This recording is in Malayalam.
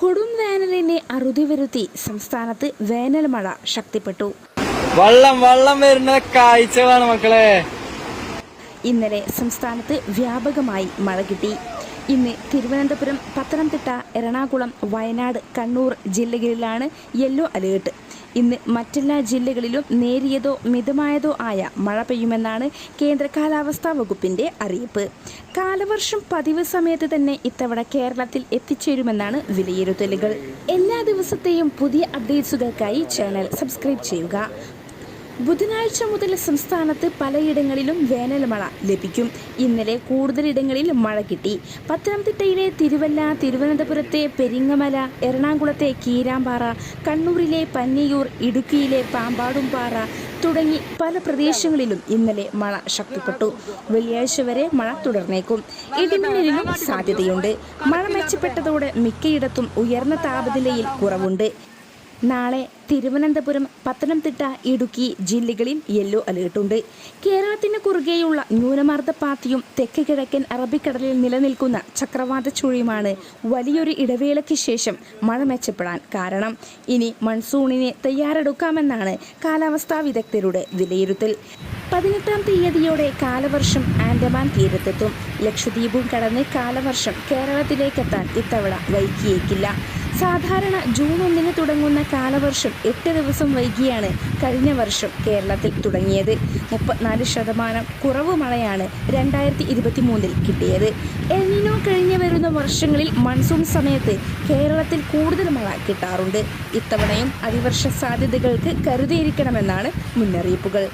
കൊടും വേനലിനെ അറുതി വരുത്തി സംസ്ഥാനത്ത് വേനൽ മഴ ശക്തിപ്പെട്ടു. വള്ളം വരുന്ന കാഴ്ചകളാണ് മക്കളെ. ഇന്നലെ സംസ്ഥാനത്ത് വ്യാപകമായി മഴ കിട്ടി. ഇന്ന് തിരുവനന്തപുരം, പത്തനംതിട്ട, എറണാകുളം, വയനാട്, കണ്ണൂർ ജില്ലകളിലാണ് യെല്ലോ അലേർട്ട്. ഇന്ന് മറ്റെല്ലാ ജില്ലകളിലും നേരിയതോ മിതമായതോ ആയ മഴ പെയ്യുമെന്നാണ് കേന്ദ്ര കാലാവസ്ഥാ വകുപ്പിന്റെ അറിയിപ്പ്. കാലവർഷം പതിവ് സമയത്ത് തന്നെ ഇത്തവണ കേരളത്തിൽ എത്തിച്ചേരുമെന്നാണ് വിലയിരുത്തലുകൾ. എല്ലാ ദിവസത്തെയും പുതിയ അപ്ഡേറ്റ്സുകൾക്കായി ചാനൽ സബ്സ്ക്രൈബ് ചെയ്യുക. ബുധനാഴ്ച മുതൽ സംസ്ഥാനത്ത് പലയിടങ്ങളിലും വേനൽ മഴ ലഭിക്കും. ഇന്നലെ കൂടുതലിടങ്ങളിൽ മഴ കിട്ടി. പത്തനംതിട്ടയിലെ തിരുവല്ല, തിരുവനന്തപുരത്തെ പെരിങ്ങമല, എറണാകുളത്തെ കീരാമ്പാറ, കണ്ണൂരിലെ പന്നിയൂർ, ഇടുക്കിയിലെ പാമ്പാടുംപാറ തുടങ്ങി പല പ്രദേശങ്ങളിലും ഇന്നലെ മഴ ശക്തിപ്പെട്ടു. വെള്ളിയാഴ്ച വരെ മഴ തുടർന്നേക്കും. ഇടിമിന്നലിനും സാധ്യതയുണ്ട്. മഴ മെച്ചപ്പെട്ടതോടെ മിക്കയിടത്തും ഉയർന്ന താപനിലയിൽ കുറവുണ്ട്. നാളെ തിരുവനന്തപുരം, പത്തനംതിട്ട, ഇടുക്കി ജില്ലകളിൽ യെല്ലോ അലേർട്ടുണ്ട്. കേരളത്തിന് കുറുകെയുള്ള ന്യൂനമർദ്ദപാത്തിയും തെക്ക് കിഴക്കൻ അറബിക്കടലിൽ നിലനിൽക്കുന്ന ചക്രവാത ചുഴിയുമാണ് വലിയൊരു ഇടവേളയ്ക്ക് ശേഷം മഴ മെച്ചപ്പെടാൻ കാരണം. ഇനി മൺസൂണിന് തയ്യാറെടുക്കാമെന്നാണ് കാലാവസ്ഥാ വിദഗ്ധരുടെ വിലയിരുത്തൽ. 18-ാം തീയതിയോടെ കാലവർഷം ആൻഡമാൻ തീരത്തെത്തും. ലക്ഷദ്വീപും കടന്ന് കാലവർഷം കേരളത്തിലേക്കെത്താൻ ഇത്തവണ വൈകിയേക്കില്ല. സാധാരണ ജൂൺ 1-ന് തുടങ്ങുന്ന കാലവർഷം 8 ദിവസം വൈകിയാണ് കഴിഞ്ഞ വർഷം കേരളത്തിൽ തുടങ്ങിയത്. 34% കുറവ് മഴയാണ് 2023-ൽ കിട്ടിയത്. എൽ നിനോ കഴിഞ്ഞു വരുന്ന വർഷങ്ങളിൽ മൺസൂൺ സമയത്ത് കേരളത്തിൽ കൂടുതൽ മഴ കിട്ടാറുണ്ട്. ഇത്തവണയും അതിവർഷ സാധ്യതകൾക്ക് കരുതിയിരിക്കണമെന്നാണ് മുന്നറിയിപ്പുകൾ.